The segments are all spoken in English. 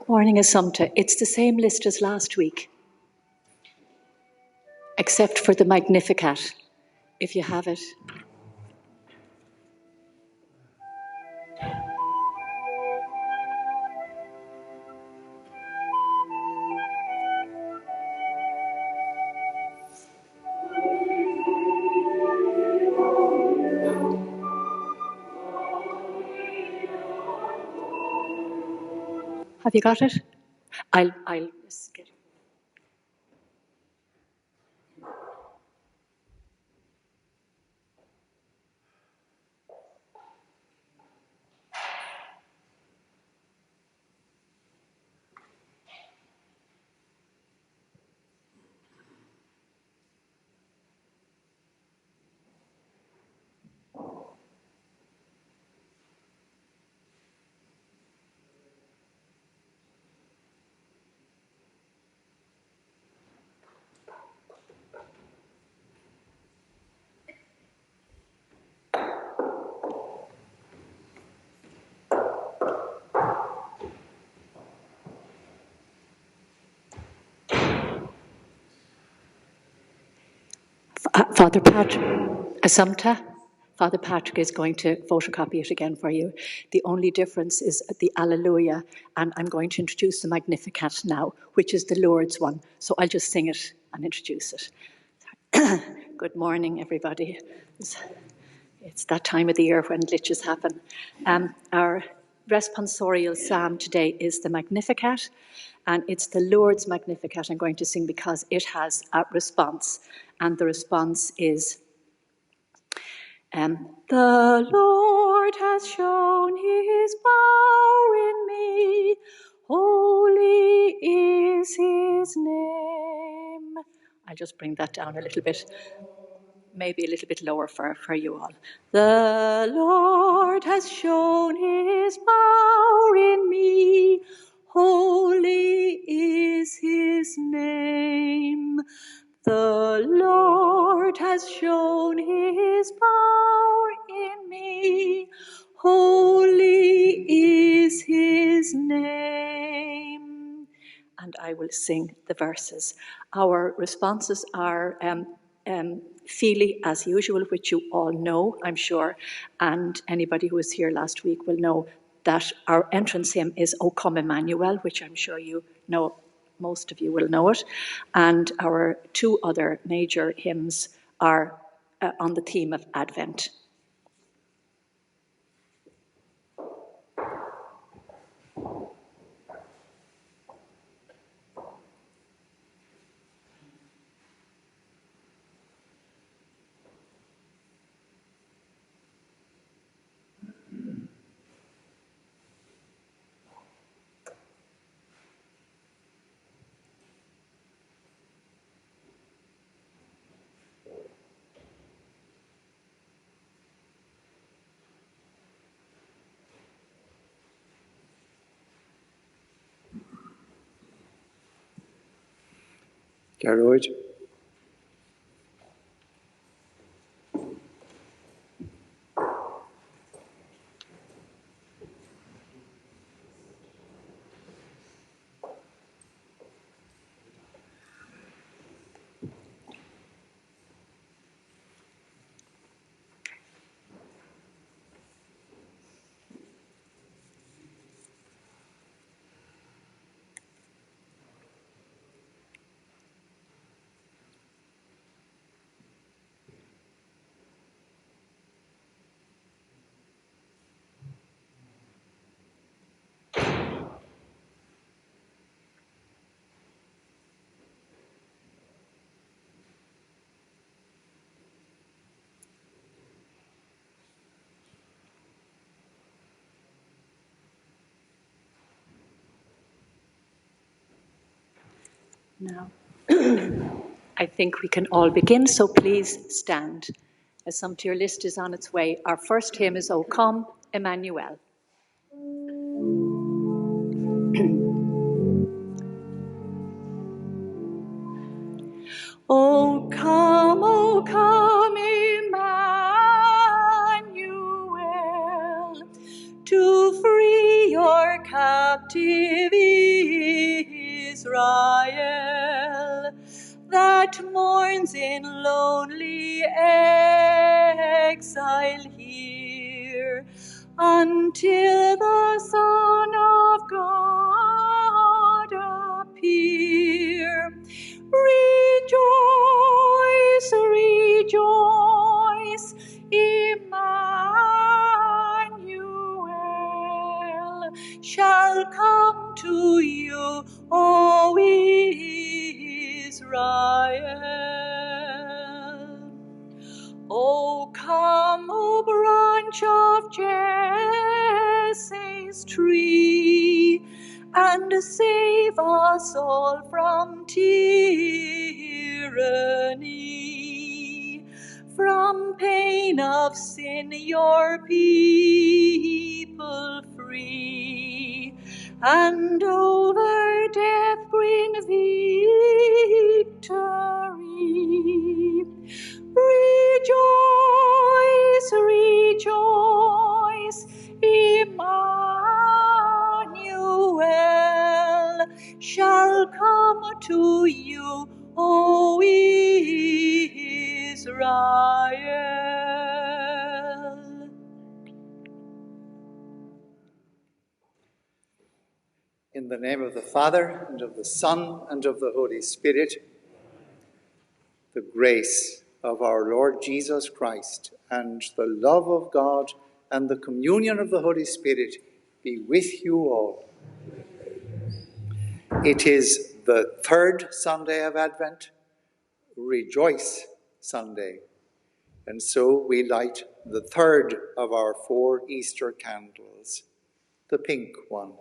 Morning, Assumpta. It's the same list as last week, except for the Magnificat, if you have it. Have you got it? I'll just get it. Father Patrick, Assumpta, Father Patrick is going to photocopy it again for you. The only difference is the Alleluia, and I'm going to introduce the Magnificat now, which is the Lord's one. So I'll just sing it and introduce it. Good morning, everybody. It's that time of the year when glitches happen. Our responsorial psalm today is the Magnificat, and it's the Lord's Magnificat I'm going to sing because it has a response, and the response is, the Lord has shown his power in me, holy is his name. I'll just bring that down a little bit. Maybe a little bit lower for you all. The Lord has shown his power in me, holy is his name. The Lord has shown his power in me, holy is his name. And I will sing the verses. Our responses are Feely, as usual, which you all know, I'm sure, and anybody who was here last week will know that our entrance hymn is O Come Emmanuel, which I'm sure you know, most of you will know it, and our two other major hymns are on the theme of Advent. Gerard. Now, I think we can all begin, so please stand. As some to your list is on its way, our first hymn is O Come, Emmanuel. O come, Emmanuel, to free your captive Israel, that mourns in lonely exile here, until the Son of God appear. Rejoice, rejoice, Emmanuel shall come to you, O Israel. O come, O branch of Jesse's tree, and save us all from tyranny, from pain of sin your people free, and over death bring victory. Rejoice, rejoice, Emmanuel shall come to you, O Israel. In the name of the Father, and of the Son, and of the Holy Spirit, the grace of our Lord Jesus Christ, and the love of God, and the communion of the Holy Spirit be with you all. It is the third Sunday of Advent, Rejoice Sunday, and so we light the third of our 4 Easter candles, the pink one.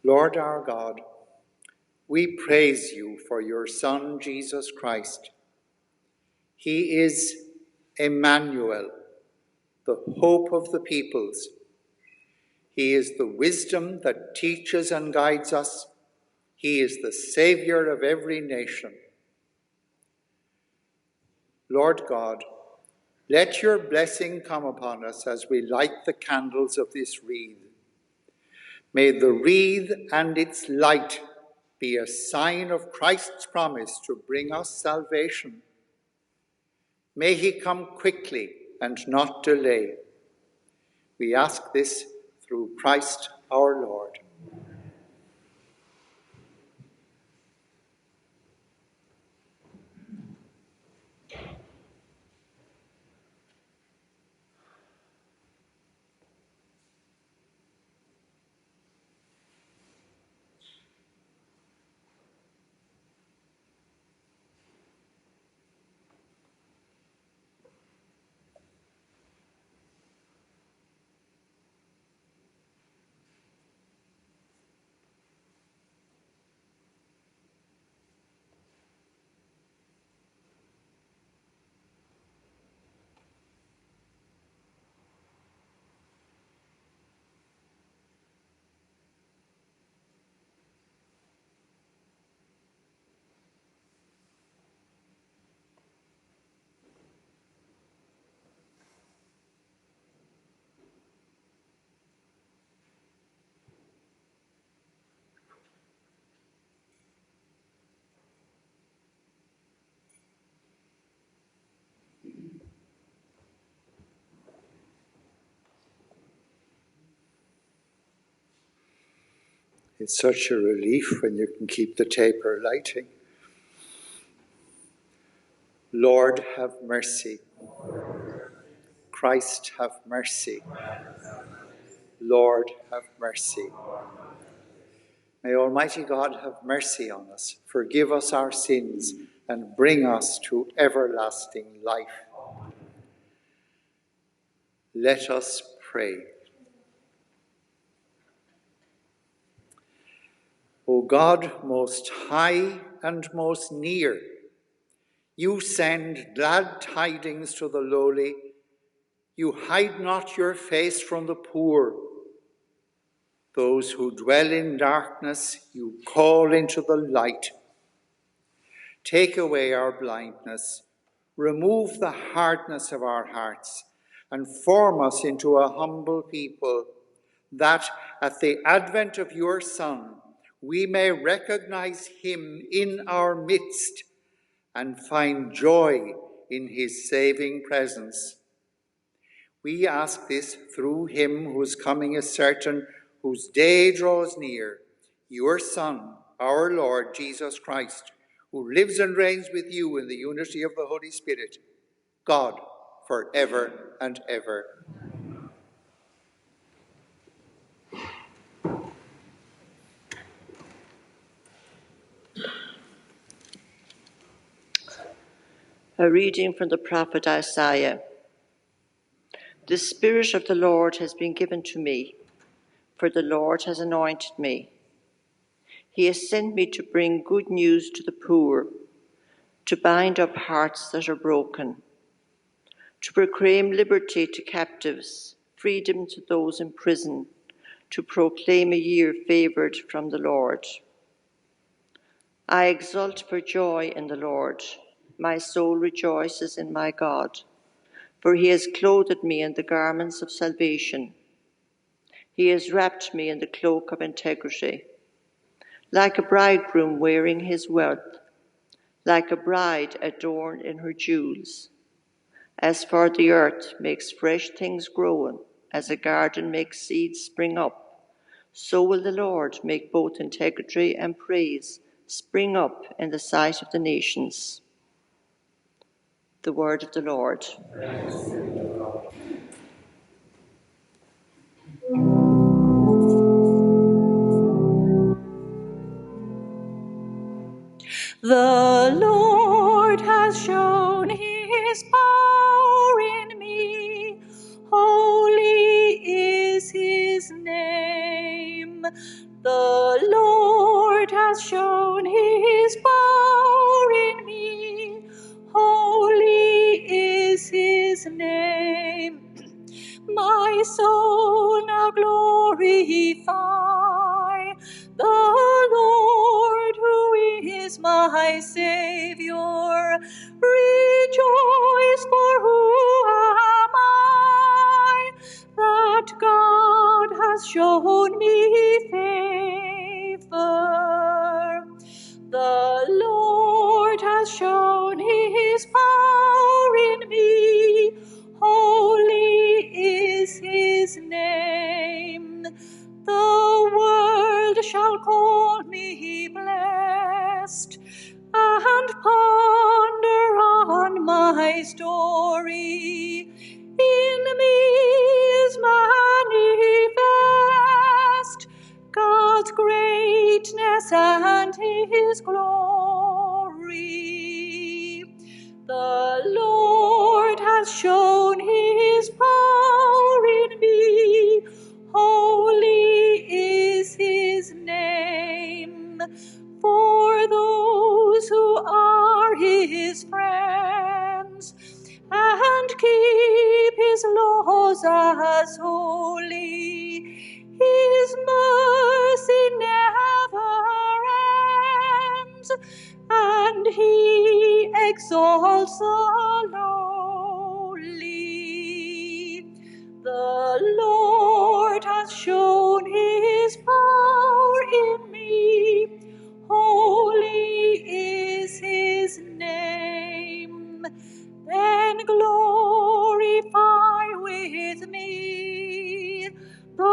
Lord our God, we praise you for your Son, Jesus Christ. He is Emmanuel, the hope of the peoples. He is the wisdom that teaches and guides us. He is the Saviour of every nation. Lord God, let your blessing come upon us as we light the candles of this wreath. May the wreath and its light be a sign of Christ's promise to bring us salvation. May he come quickly and not delay. We ask this through Christ our Lord. It's such a relief when you can keep the taper lighting. Lord, have mercy. Christ, have mercy. Lord, have mercy. May Almighty God have mercy on us, forgive us our sins, and bring us to everlasting life. Let us pray. O God, most high and most near, you send glad tidings to the lowly. You hide not your face from the poor. Those who dwell in darkness, you call into the light. Take away our blindness, remove the hardness of our hearts, and form us into a humble people, that at the advent of your Son, we may recognize him in our midst and find joy in his saving presence. We ask this through him whose coming is certain, whose day draws near, your Son, our Lord Jesus Christ, who lives and reigns with you in the unity of the Holy Spirit, God, for ever and ever. A reading from the prophet Isaiah. The Spirit of the Lord has been given to me, for the Lord has anointed me. He has sent me to bring good news to the poor, to bind up hearts that are broken, to proclaim liberty to captives, freedom to those in prison, to proclaim a year favoured from the Lord. I exult for joy in the Lord. My soul rejoices in my God, for he has clothed me in the garments of salvation. He has wrapped me in the cloak of integrity, like a bridegroom wearing his wealth, like a bride adorned in her jewels. As for the earth makes fresh things grow, as a garden makes seeds spring up, so will the Lord make both integrity and praise spring up in the sight of the nations. The word of the Lord. The Lord has shown his power in me. Holy is his name. The Lord has shown his power in me. Holy is his name. My soul now glorify the Lord, who is my Saviour. Rejoice, for who am I, that God has shown me favour. The Lord has shown his power in me. Holy is his name. The world shall call me blessed, and ponder on my story. In me is manifest God's greatness and his glory. The Lord has shown his power in me. Holy is his name. For those who are his friends and keep his laws as holy, his mercy never ends, and he exalts the lowly. The Lord has shown his power in me. Holy is his name. Then glorify with me the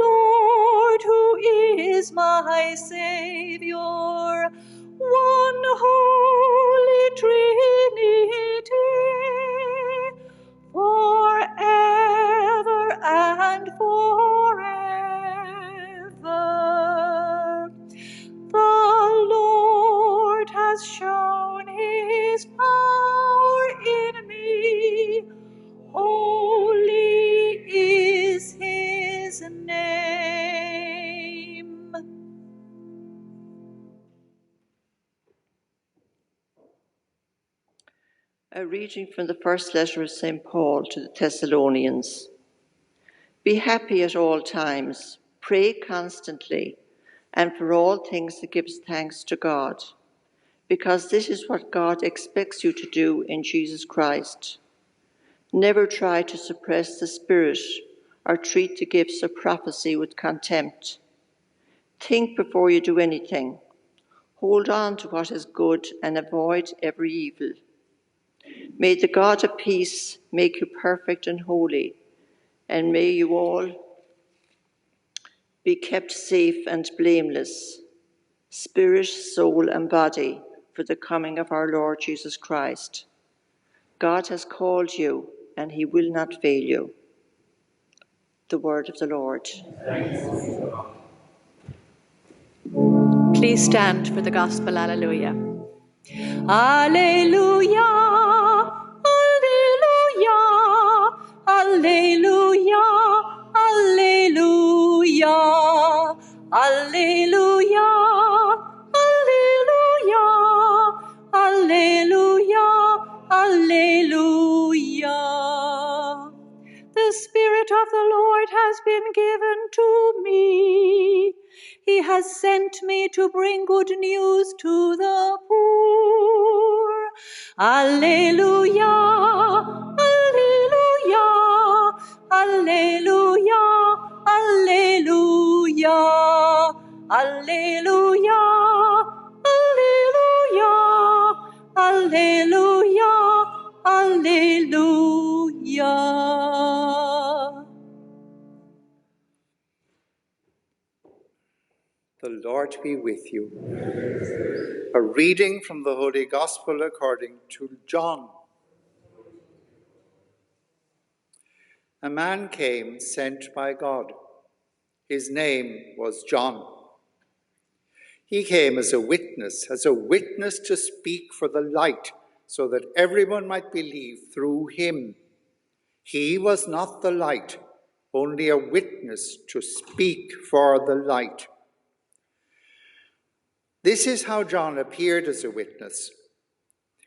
Lord, who is my my Saviour, one holy Trinity, forever and forever. The Lord has shown his power in me. Holy is his name. A reading from the first letter of St. Paul to the Thessalonians. Be happy at all times, pray constantly, and for all things give thanks to God, because this is what God expects you to do in Jesus Christ. Never try to suppress the Spirit or treat the gifts of prophecy with contempt. Think before you do anything. Hold on to what is good and avoid every evil. May the God of peace make you perfect and holy, and may you all be kept safe and blameless, spirit, soul, and body, for the coming of our Lord Jesus Christ. God has called you, and he will not fail you. The word of the Lord. Please stand for the gospel. Alleluia. Alleluia. Alleluia. Alleluia. Alleluia. Alleluia. Alleluia. Alleluia. Alleluia. The Spirit of the Lord has been given to me. He has sent me to bring good news to the poor. Alleluia, alleluia, alleluia, alleluia, alleluia, alleluia, alleluia, alleluia. The Lord be with you. A reading from the Holy Gospel according to John. A man came sent by God. His name was John. He came as a witness to speak for the light, so that everyone might believe through him. He was not the light, only a witness to speak for the light. This is how John appeared as a witness.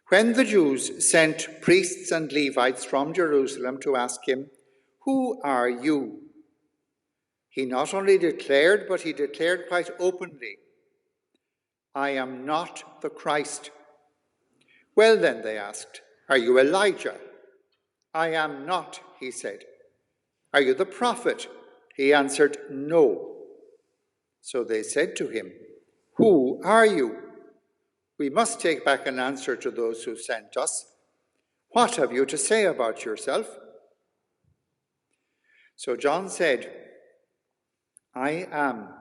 When the Jews sent priests and Levites from Jerusalem to ask him, "Who are you?" he not only declared, but he declared quite openly, "I am not the Christ." "Well then," they asked, "are you Elijah?" "I am not," he said. "Are you the prophet?" He answered, "No." So they said to him, "Who are you? We must take back an answer to those who sent us. What have you to say about yourself?" So John said, "I am,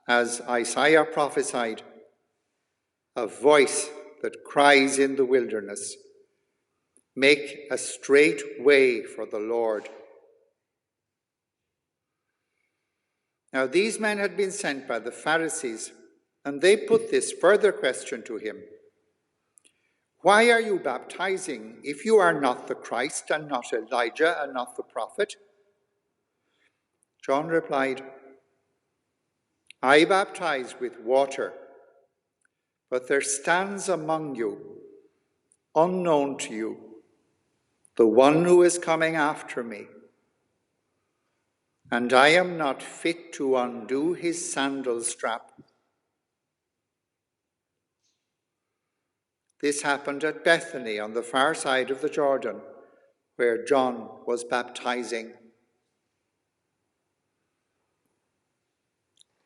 as Isaiah prophesied, a voice that cries in the wilderness, 'Make a straight way for the Lord.'" Now these men had been sent by the Pharisees, and they put this further question to him: "Why are you baptizing if you are not the Christ, and not Elijah, and not the prophet?" John replied, "I baptize with water, but there stands among you, unknown to you, the one who is coming after me, and I am not fit to undo his sandal strap." This happened at Bethany on the far side of the Jordan, where John was baptizing.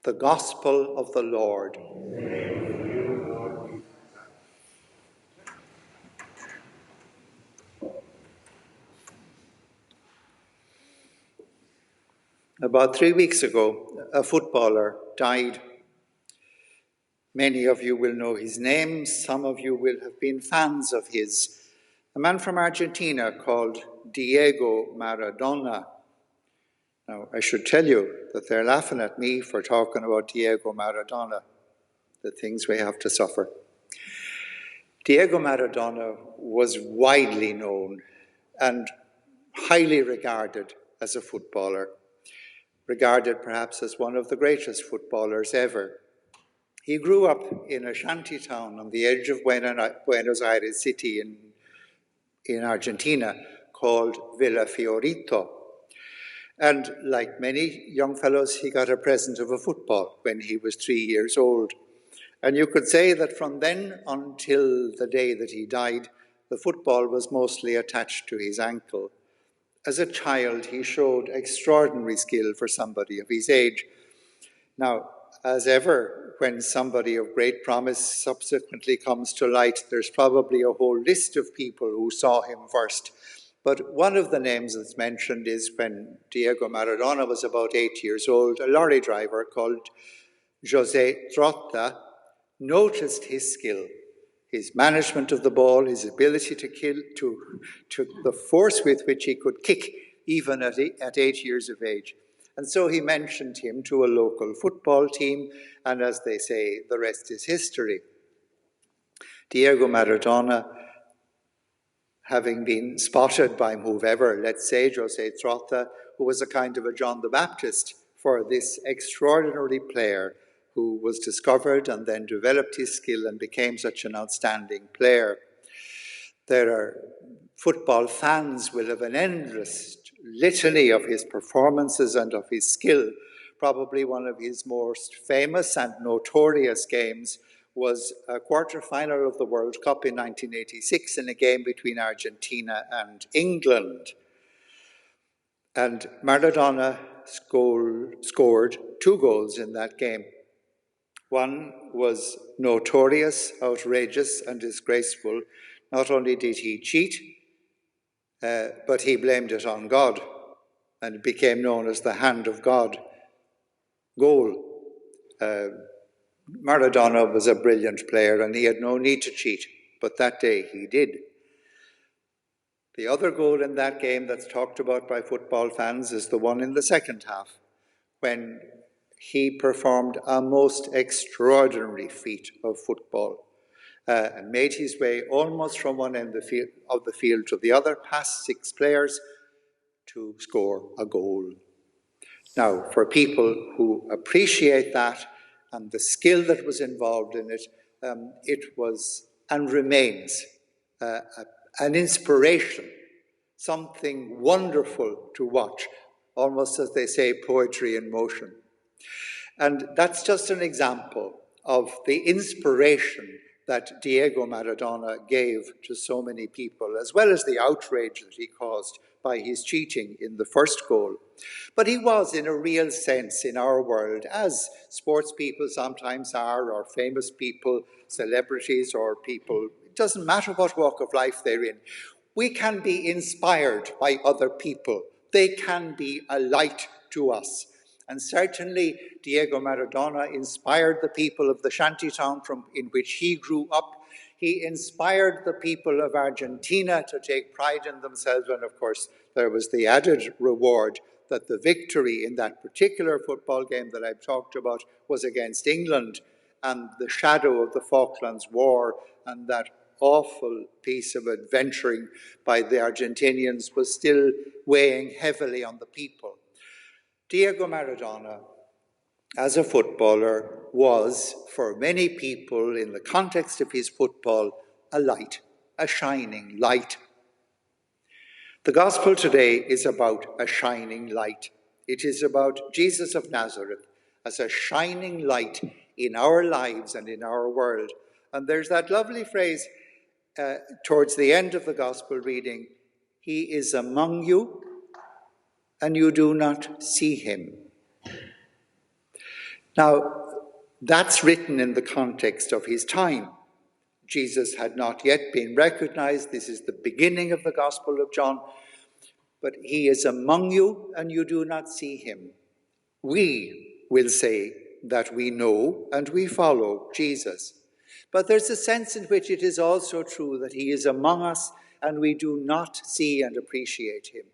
The Gospel of the Lord. About 3 weeks ago, a footballer died. Many of you will know his name. Some of you will have been fans of his. A man from Argentina called Diego Maradona. Now, I should tell you that they're laughing at me for talking about Diego Maradona, the things we have to suffer. Diego Maradona was widely known and highly regarded as a footballer, regarded perhaps as one of the greatest footballers ever. He grew up in a shanty town on the edge of Buenos Aires city in Argentina called Villa Fiorito. And like many young fellows, he got a present of a football when he was 3 years old. And you could say that from then until the day that he died, the football was mostly attached to his ankle. As a child, he showed extraordinary skill for somebody of his age. Now, as ever, when somebody of great promise subsequently comes to light, there's probably a whole list of people who saw him first. But one of the names that's mentioned is when Diego Maradona was about 8 years old, a lorry driver called José Trotta noticed his skill, his management of the ball, his ability to kill, to the force with which he could kick even at 8 years of age. And so he mentioned him to a local football team, and as they say, the rest is history. Diego Maradona, having been spotted by whoever, let's say José Trotta, who was a kind of a John the Baptist for this extraordinary player who was discovered and then developed his skill and became such an outstanding player. There are football fans will have an endless litany of his performances and of his skill. Probably one of his most famous and notorious games was a quarter-final of the World Cup in 1986 in a game between Argentina and England. And Maradona scored 2 goals in that game. One was notorious, outrageous, and disgraceful. Not only did he cheat, but he blamed it on God, and it became known as the Hand of God goal. Maradona was a brilliant player, and he had no need to cheat, but that day he did. The other goal in that game that's talked about by football fans is the one in the second half, when he performed a most extraordinary feat of football and made his way almost from one end of the field to the other, past 6 players, to score a goal. Now, for people who appreciate that and the skill that was involved in it, it was and remains an inspiration, something wonderful to watch, almost as they say, poetry in motion. And that's just an example of the inspiration that Diego Maradona gave to so many people, as well as the outrage that he caused by his cheating in the first goal. But he was, in a real sense, in our world, as sports people sometimes are, or famous people, celebrities, or people, it doesn't matter what walk of life they're in. We can be inspired by other people. They can be a light to us. And certainly Diego Maradona inspired the people of the shantytown in which he grew up. He inspired the people of Argentina to take pride in themselves. And of course, there was the added reward that the victory in that particular football game that I've talked about was against England, and the shadow of the Falklands War and that awful piece of adventuring by the Argentinians was still weighing heavily on the people. Diego Maradona, as a footballer, was, for many people in the context of his football, a light, a shining light. The gospel today is about a shining light. It is about Jesus of Nazareth as a shining light in our lives and in our world. And there's that lovely phrase towards the end of the gospel reading, "He is among you, and you do not see him." Now, that's written in the context of his time. Jesus had not yet been recognized. This is the beginning of the Gospel of John. But he is among you, and you do not see him. We will say that we know and we follow Jesus. But there's a sense in which it is also true that he is among us and we do not see and appreciate him.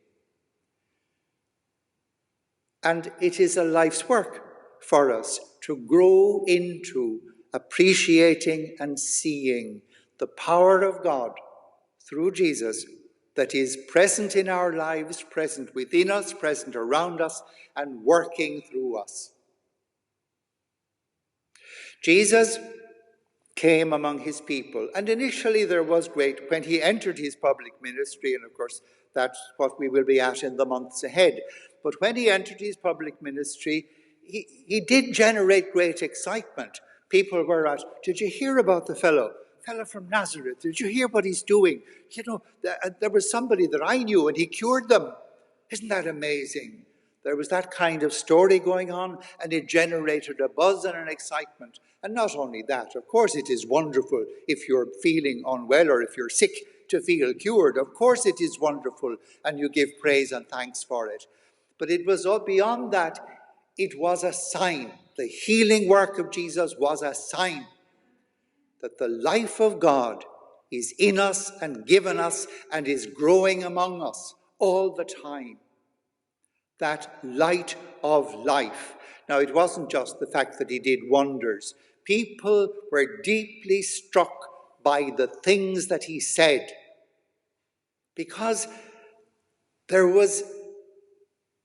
And it is a life's work for us to grow into appreciating and seeing the power of God through Jesus that is present in our lives, present within us, present around us, and working through us. Jesus came among his people, and initially there was great, when he entered his public ministry, and of course that's what we will be at in the months ahead, but when he entered his public ministry, he did generate great excitement. People were at, did you hear about the fellow from Nazareth? Did you hear what he's doing? You know, there was somebody that I knew and he cured them. Isn't that amazing? There was that kind of story going on, and it generated a buzz and an excitement. And not only that, of course it is wonderful if you're feeling unwell or if you're sick to feel cured. Of course it is wonderful, and you give praise and thanks for it. But it was all beyond that. It was a sign. The healing work of Jesus was a sign that the life of God is in us and given us and is growing among us all the time. That light of life. Now, it wasn't just the fact that he did wonders. People were deeply struck by the things that he said, because there was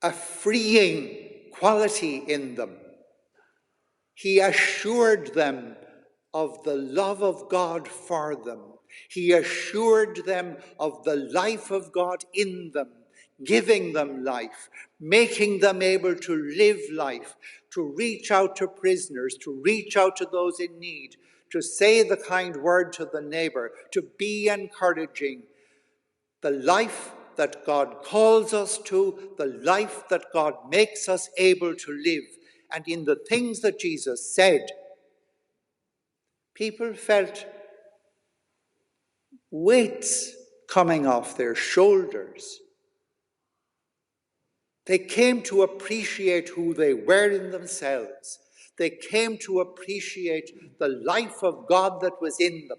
a freeing quality in them. He assured them of the love of God for them. He assured them of the life of God in them, giving them life, making them able to live life, to reach out to prisoners, to reach out to those in need, to say the kind word to the neighbor, to be encouraging. The life that God calls us to, the life that God makes us able to live. And in the things that Jesus said, people felt weights coming off their shoulders. They came to appreciate who they were in themselves. They came to appreciate the life of God that was in them.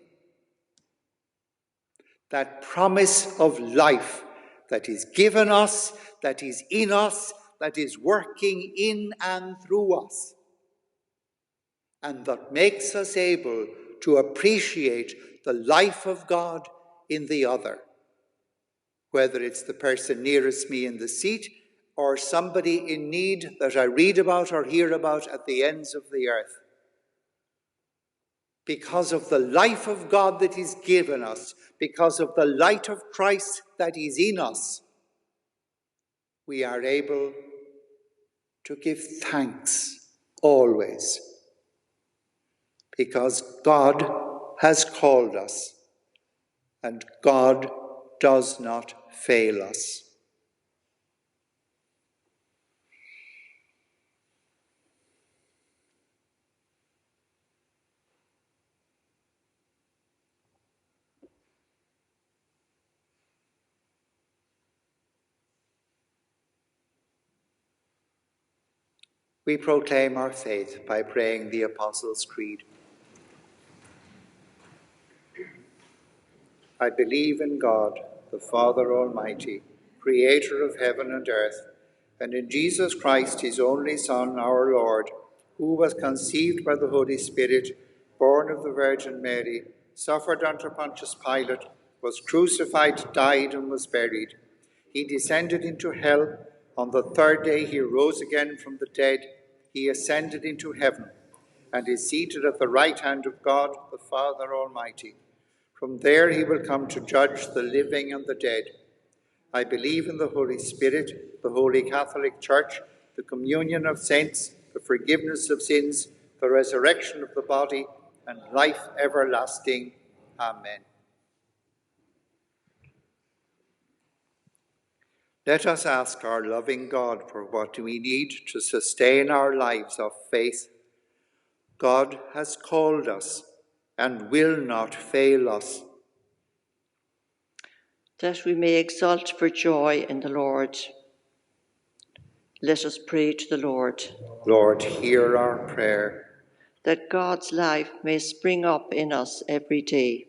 That promise of life that is given us, that is in us, that is working in and through us, and that makes us able to appreciate the life of God in the other, whether it's the person nearest me in the seat or somebody in need that I read about or hear about at the ends of the earth. Because of the life of God that is given us, because of the light of Christ that is in us, we are able to give thanks always, because God has called us and God does not fail us. We proclaim our faith by praying the Apostles' Creed. I believe in God, the Father Almighty, creator of heaven and earth, and in Jesus Christ, his only Son, our Lord, who was conceived by the Holy Spirit, born of the Virgin Mary, suffered under Pontius Pilate, was crucified, died, and was buried. He descended into hell. On the third day he rose again from the dead. He ascended into heaven and is seated at the right hand of God, the Father Almighty. From there he will come to judge the living and the dead. I believe in the Holy Spirit, the Holy Catholic Church, the communion of saints, the forgiveness of sins, the resurrection of the body, and life everlasting. Amen. Let us ask our loving God for what we need to sustain our lives of faith. God has called us and will not fail us. That we may exult for joy in the Lord. Let us pray to the Lord. Lord, hear our prayer. that God's life may spring up in us every day.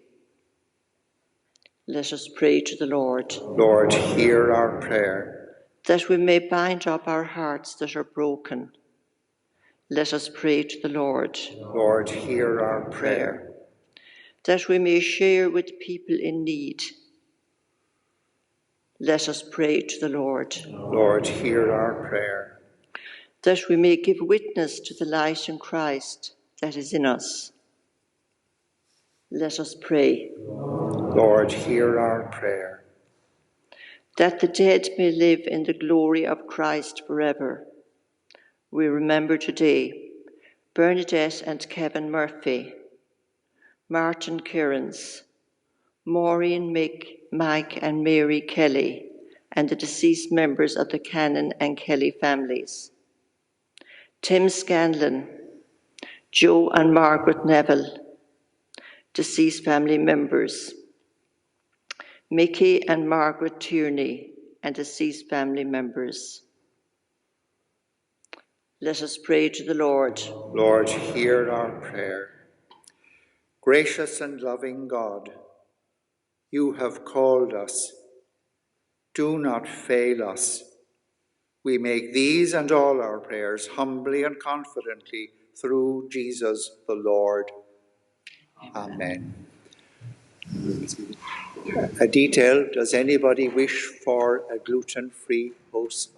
Let us pray to the Lord. Lord, hear our prayer. That we may bind up our hearts that are broken. Let us pray to the Lord. Lord, hear our prayer. That we may share with people in need. Let us pray to the Lord. Lord, hear our prayer. That we may give witness to the light in Christ that is in us. Let us pray. Lord, hear our prayer. That the dead may live in the glory of Christ forever. We remember today Bernadette and Kevin Murphy, Martin Kearns, Maureen, Mick, Mike and Mary Kelly, and the deceased members of the Cannon and Kelly families. Tim Scanlon, Joe and Margaret Neville, deceased family members. Mickey and Margaret Tierney, and deceased family members. Let us pray to the Lord. Lord, hear our prayer. Gracious and loving God, you have called us. Do not fail us. We make these and all our prayers humbly and confidently through Jesus the Lord. Amen. A detail, does anybody wish for a gluten-free host?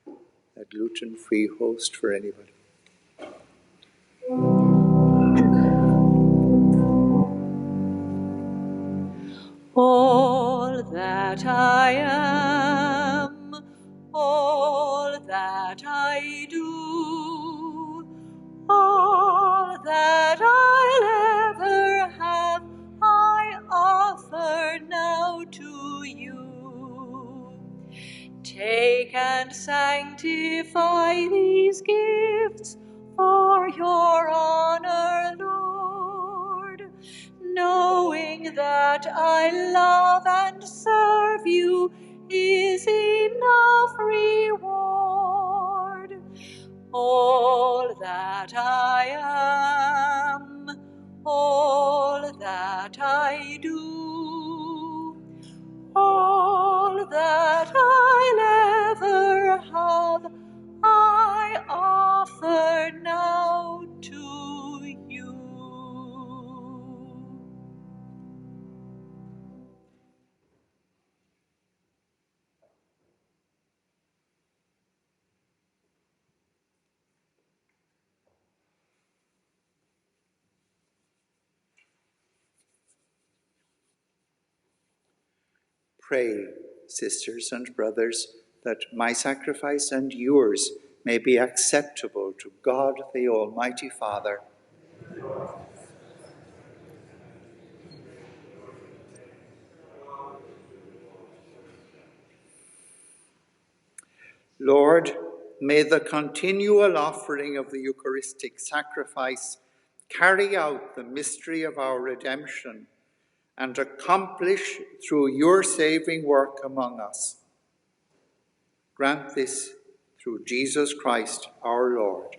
A gluten-free host for anybody? All that I am, all that I do, all that I'll ever have, I offer now to you. Take and sanctify these gifts for your honor, Lord, knowing that I love and serve you is enough reward. All that I am, all that I do, all that I'll ever have, I offer now to you. Pray, sisters and brothers, that my sacrifice and yours may be acceptable to God the Almighty Father. Lord, may the continual offering of the Eucharistic sacrifice carry out the mystery of our redemption and accomplish through your saving work among us. Grant this through Jesus Christ our Lord.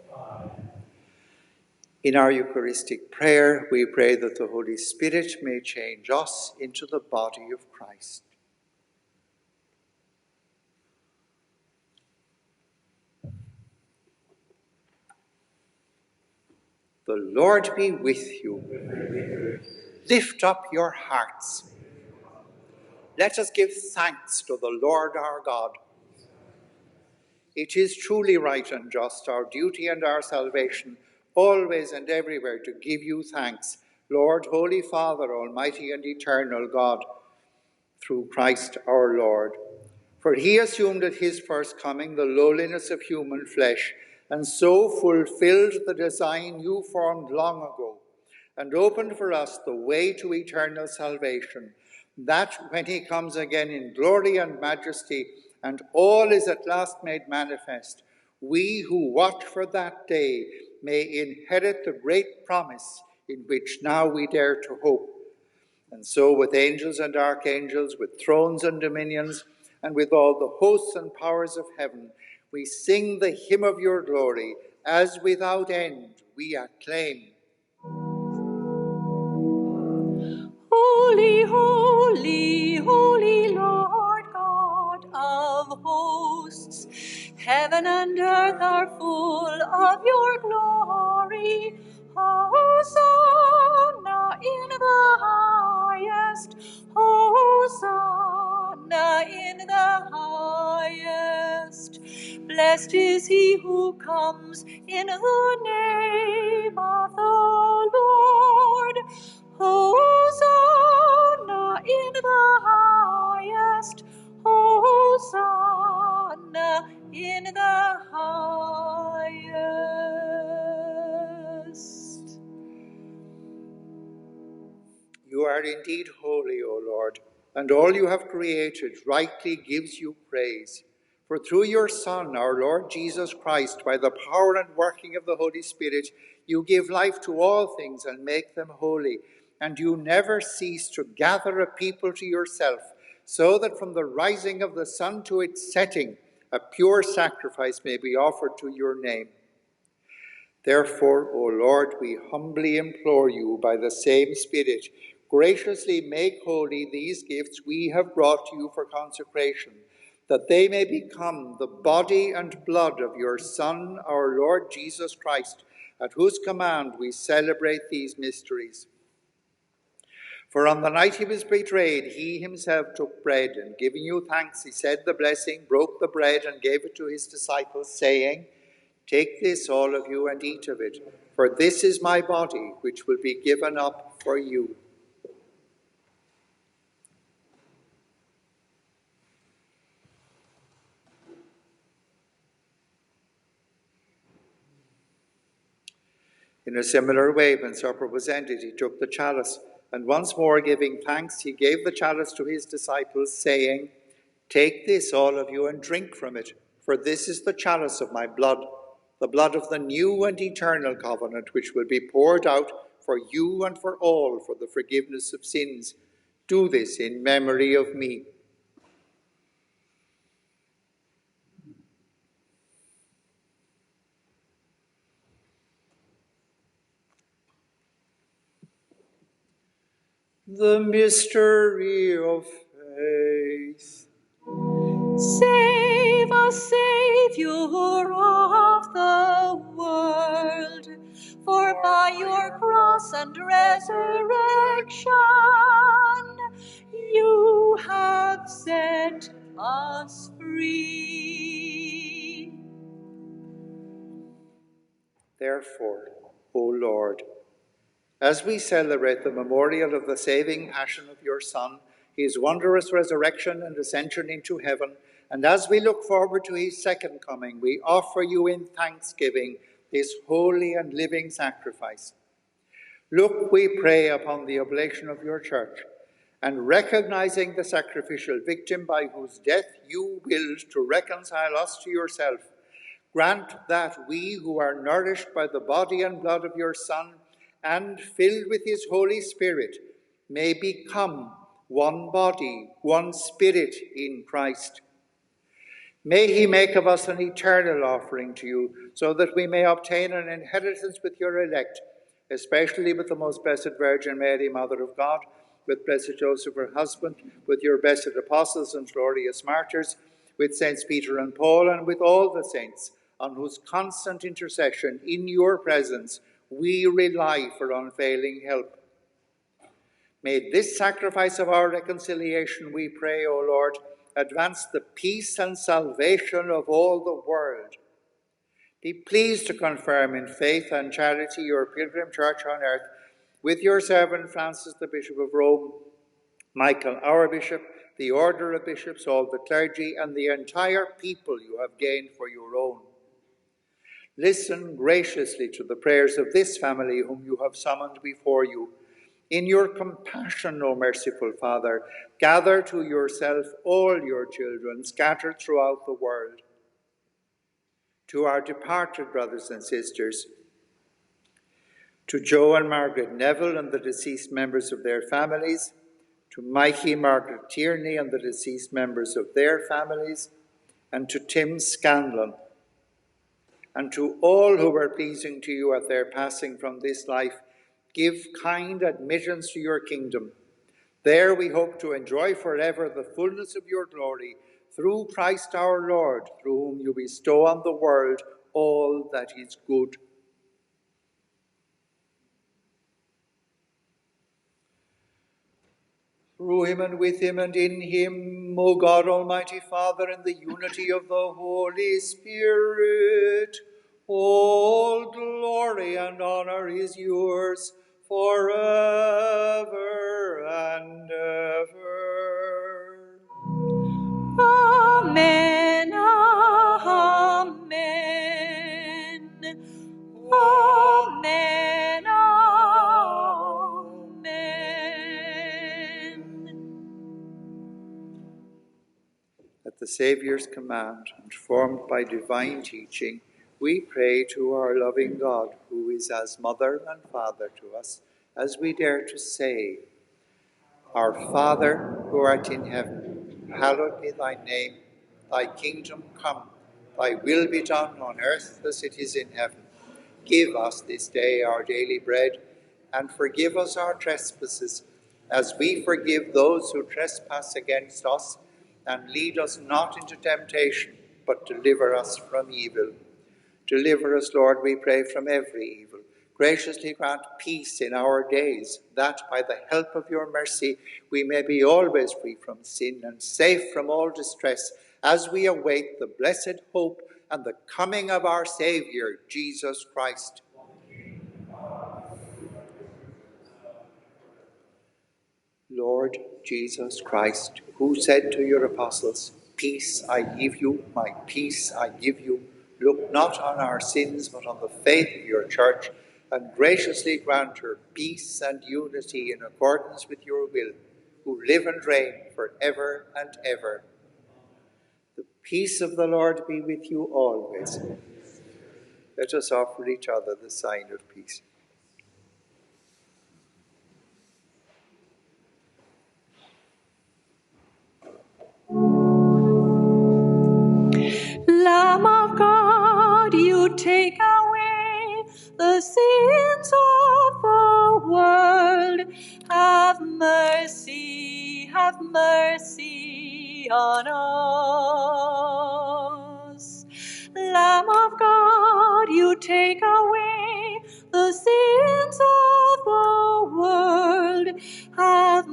In our Eucharistic prayer, we pray that the Holy Spirit may change us into the body of Christ. The Lord be with you. Lift up your hearts. Let us give thanks to the Lord our God. It is truly right and just, our duty and our salvation, always and everywhere to give you thanks, Lord, Holy Father, Almighty and eternal God, through Christ our Lord. For he assumed at his first coming the lowliness of human flesh, and so fulfilled the design you formed long ago, and opened for us the way to eternal salvation, that when he comes again in glory and majesty, and all is at last made manifest, we who watch for that day may inherit the great promise in which now we dare to hope. And so with angels and archangels, with thrones and dominions, and with all the hosts and powers of heaven, we sing the hymn of your glory, as without end we acclaim. Holy, holy, holy Lord God of hosts, heaven and earth are full of your glory. Hosanna in the highest, Hosanna in the highest. Blessed is he who comes in the name of the Lord. Hosanna in the highest, Hosanna in the highest. You are indeed holy, O Lord, and all you have created rightly gives you praise. For through your Son, our Lord Jesus Christ, by the power and working of the Holy Spirit, you give life to all things and make them holy, and you never cease to gather a people to yourself, so that from the rising of the sun to its setting, a pure sacrifice may be offered to your name. Therefore, O Lord, we humbly implore you by the same Spirit, graciously make holy these gifts we have brought to you for consecration, that they may become the body and blood of your Son, our Lord Jesus Christ, at whose command we celebrate these mysteries. For on the night he was betrayed, he himself took bread, and giving you thanks, he said the blessing, broke the bread, and gave it to his disciples, saying, "Take this, all of you, and eat of it, for this is my body, which will be given up for you." In a similar way, when supper was ended, he took the chalice, and once more giving thanks, he gave the chalice to his disciples, saying, "Take this, all of you, and drink from it, for this is the chalice of my blood, the blood of the new and eternal covenant, which will be poured out for you and for all for the forgiveness of sins. Do this in memory of me." The mystery of faith. Save us, Saviour of the world, for by your cross and resurrection you have set us free. Therefore, O Lord, as we celebrate the memorial of the saving passion of your Son, his wondrous resurrection and ascension into heaven, and as we look forward to his second coming, we offer you in thanksgiving this holy and living sacrifice. Look, we pray, upon the oblation of your church, and recognizing the sacrificial victim by whose death you willed to reconcile us to yourself, grant that we who are nourished by the body and blood of your Son and filled with his Holy Spirit may become one body, one spirit in Christ. May he make of us an eternal offering to you, so that we may obtain an inheritance with your elect, especially with the most blessed Virgin Mary, Mother of God, with blessed Joseph, her husband, with your blessed apostles and glorious martyrs, with Saints Peter and Paul, and with all the saints, on whose constant intercession in your presence we rely for unfailing help. May this sacrifice of our reconciliation, we pray, O Lord, advance the peace and salvation of all the world. Be pleased to confirm in faith and charity your pilgrim church on earth, with your servant Francis, the Bishop of Rome, Michael, our Bishop, the order of bishops, all the clergy, and the entire people you have gained for your own. Listen graciously to the prayers of this family whom you have summoned before you. In your compassion, O merciful Father, gather to yourself all your children scattered throughout the world. To our departed brothers and sisters, to Joe and Margaret Neville and the deceased members of their families, to Mikey, Margaret Tierney and the deceased members of their families, and to Tim Scanlon And to all who were pleasing to you at their passing from this life, give kind admittance to your kingdom. There we hope to enjoy forever the fullness of your glory, through Christ our Lord, through whom you bestow on the world all that is good. Through him and with him and in him, O God, Almighty Father, in the unity of the Holy Spirit, all glory and honor is yours forever and ever. Amen. Amen. Amen. Amen. At the Saviour's command, and formed by divine teaching, we pray to our loving God, who is as mother and father to us, as we dare to say, Our Father, who art in heaven, hallowed be thy name. Thy kingdom come, thy will be done on earth as it is in heaven. Give us this day our daily bread, and forgive us our trespasses, as we forgive those who trespass against us. And lead us not into temptation, but deliver us from evil. Deliver us, Lord, we pray, from every evil. Graciously grant peace in our days, that by the help of your mercy we may be always free from sin and safe from all distress, as we await the blessed hope and the coming of our Saviour, Jesus Christ. Lord Jesus Christ, who said to your apostles, Peace I give you, my peace I give you, look not on our sins, but on the faith of your church, and graciously grant her peace and unity in accordance with your will, who live and reign for ever and ever. The peace of the Lord be with you always. Let us offer each other the sign of peace. Lamb of God, you take away the sins of the world. Have mercy on us. Lamb of God, you take away the sins of the world. Have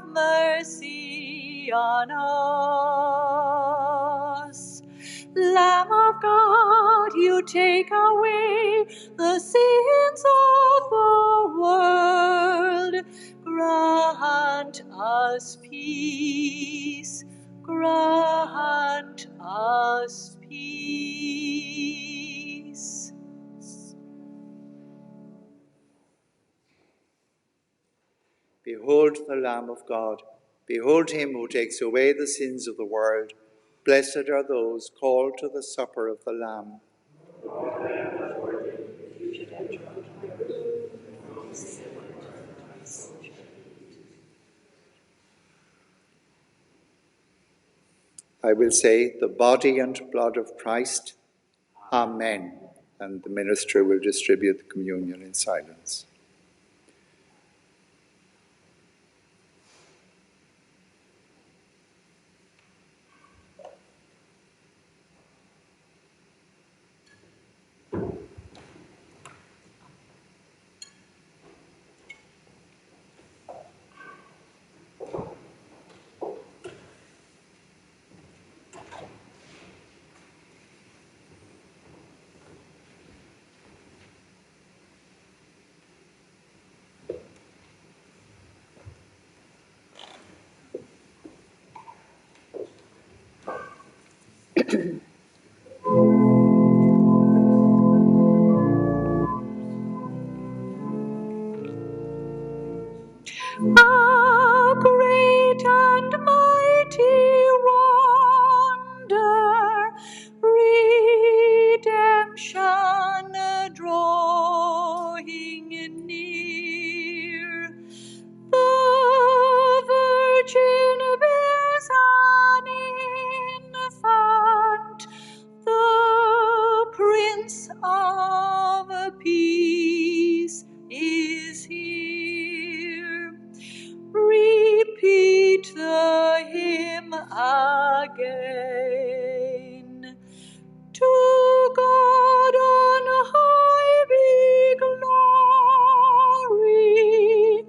mercy on us. Lamb of God, you take away the sins of the world. Grant us peace. Grant us peace. Behold the Lamb of God. Behold him who takes away the sins of the world. Blessed are those called to the supper of the Lamb. I will say, the body and blood of Christ. Amen. And the minister will distribute the communion in silence. A great and mighty wonder, redemption drawing near. The Virgin bears an infant, Prince of Peace is here. Repeat the hymn again. To God on high be glory,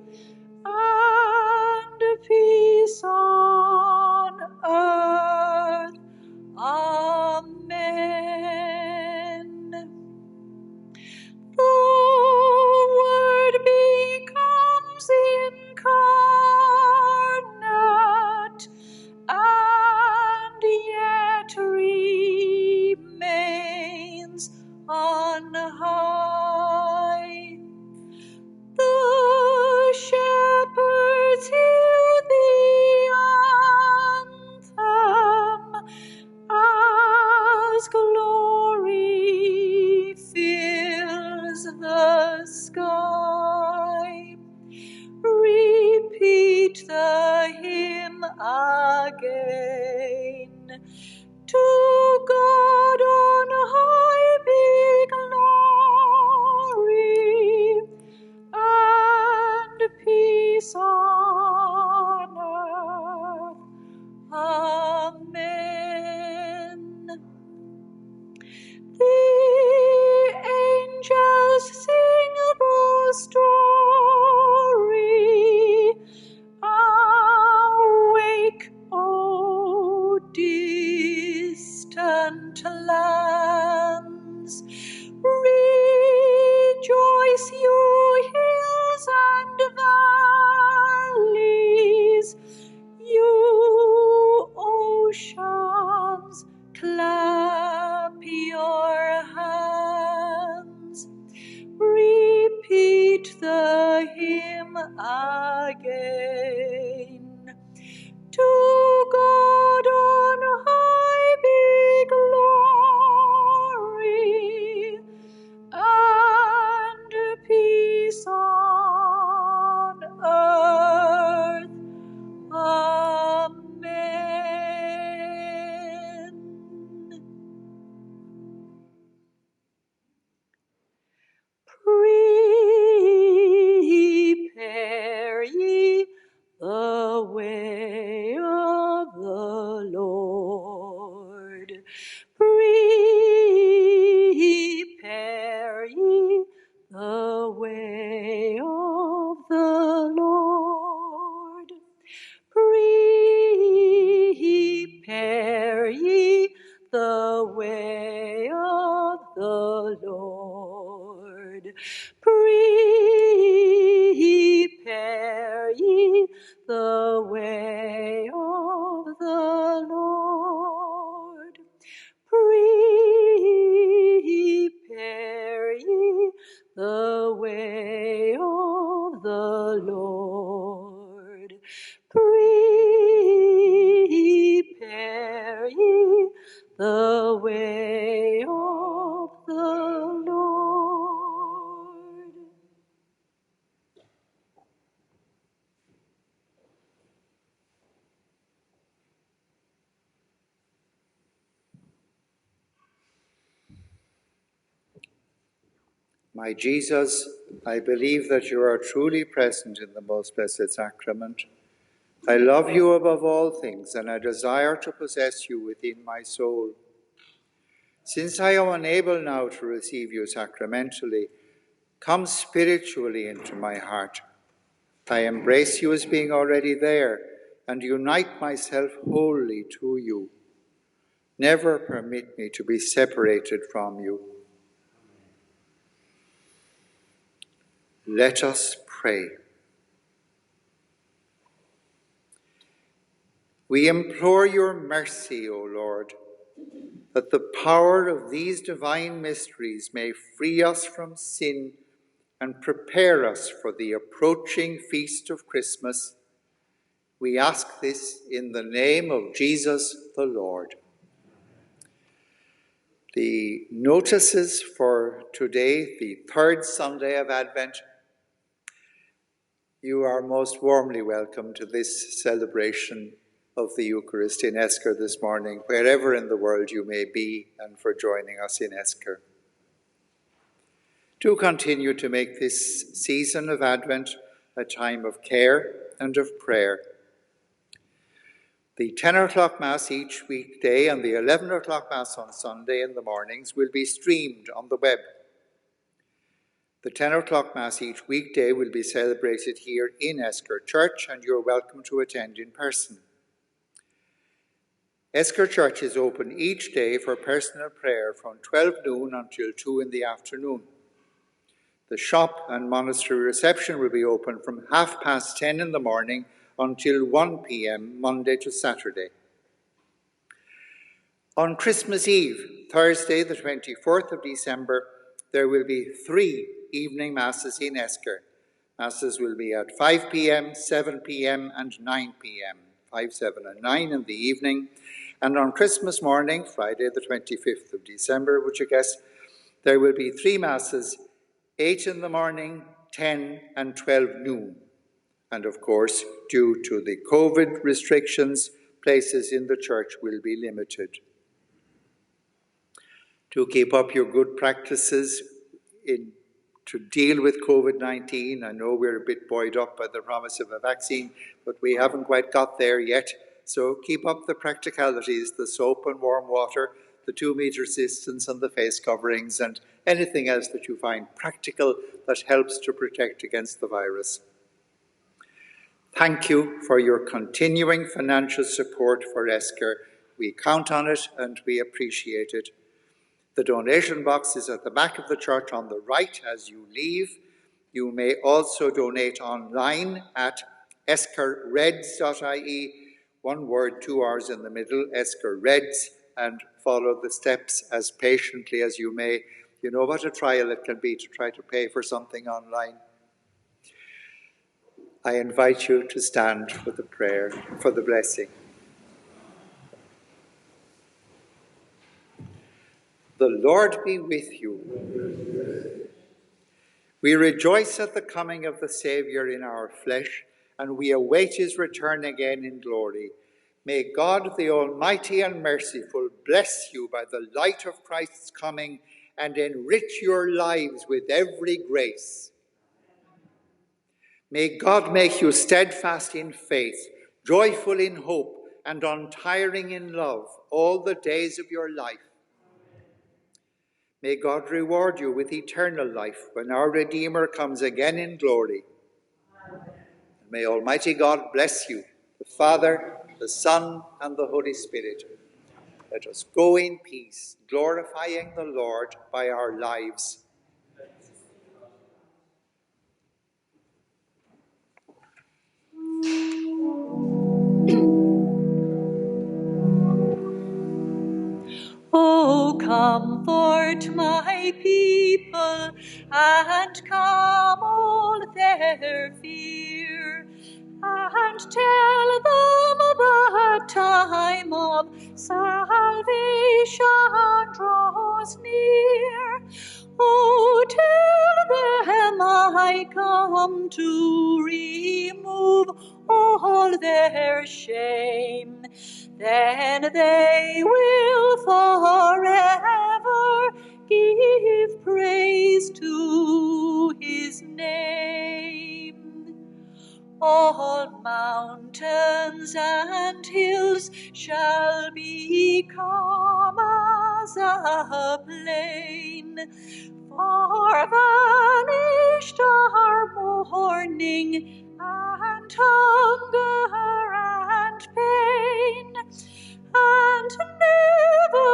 and peace on earth. Amen. The Word becomes incarnate, and yet remains on high. The shepherds hear the anthem as glory fills the sky. Repeat the hymn again. To God on high be glory, and peace on earth. Amen. The angels sing the story. Awake, O distant lands. Rejoice, you hills and valleys. You oceans, clap your hands. Repeat the hymn again. To God on high be glory, and peace on earth. Amen. Prepare ye the way of the Lord. Prepare ye the way of the Lord. Prepare ye the way of the Lord. Prepare ye the way of the Lord. Prepare ye the way of the Lord. Prepare ye the way of the Lord. My Jesus, I believe that you are truly present in the most blessed sacrament. I love you above all things, and I desire to possess you within my soul. Since I am unable now to receive you sacramentally, come spiritually into my heart. I embrace you as being already there, and unite myself wholly to you. Never permit me to be separated from you. Let us pray. We implore your mercy, O Lord, that the power of these divine mysteries may free us from sin and prepare us for the approaching feast of Christmas. We ask this in the name of Jesus the Lord. The notices for today, the third Sunday of Advent, you are most warmly welcome to this celebration of the Eucharist in Esker this morning, wherever in the world you may be, and for joining us in Esker. Do continue to make this season of Advent a time of care and of prayer. The 10 o'clock Mass each weekday and the 11 o'clock Mass on Sunday in the mornings will be streamed on the web. The 10 o'clock Mass each weekday will be celebrated here in Esker Church, and you're welcome to attend in person. Esker Church is open each day for personal prayer from 12 noon until 2 in the afternoon. The shop and monastery reception will be open from 10:30 in the morning until 1 p.m. Monday to Saturday. On Christmas Eve, Thursday the 24th of December, there will be 3 evening Masses in Esker. Masses will be at 5 p.m., 7 p.m. and 9 p.m., 5, 7 and 9 in the evening. And on Christmas morning, Friday the 25th of December, which I guess there will be 3 Masses, 8 in the morning, 10 and 12 noon. And of course, due to the COVID restrictions, places in the church will be limited. To keep up your good practices to deal with COVID-19, I know we're a bit buoyed up by the promise of a vaccine, but we haven't quite got there yet. So keep up the practicalities, the soap and warm water, the 2-meter distance and the face coverings, and anything else that you find practical that helps to protect against the virus. Thank you for your continuing financial support for Esker. We count on it and we appreciate it. The donation box is at the back of the church on the right as you leave. You may also donate online at eskerreds.ie, one word, 2 R's in the middle, Esker Reds, and follow the steps as patiently as you may. You know what a trial it can be to try to pay for something online. I invite you to stand for the prayer, for the blessing. The Lord be with you. We rejoice at the coming of the Saviour in our flesh, and we await his return again in glory. May God, the Almighty and Merciful, bless you by the light of Christ's coming and enrich your lives with every grace. May God make you steadfast in faith, joyful in hope, and untiring in love all the days of your life. May God reward you with eternal life when our Redeemer comes again in glory. And may Almighty God bless you, the Father, the Son, and the Holy Spirit. Let us go in peace, glorifying the Lord by our lives. Oh, comfort my people, and calm all their fear, and tell them the time of salvation draws near. Oh, tell them I come to remove all their shame. Then they will forever give praise to his name. All mountains and hills shall become as a plain, for vanished are mourning and hunger and pain, and never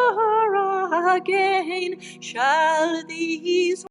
again shall these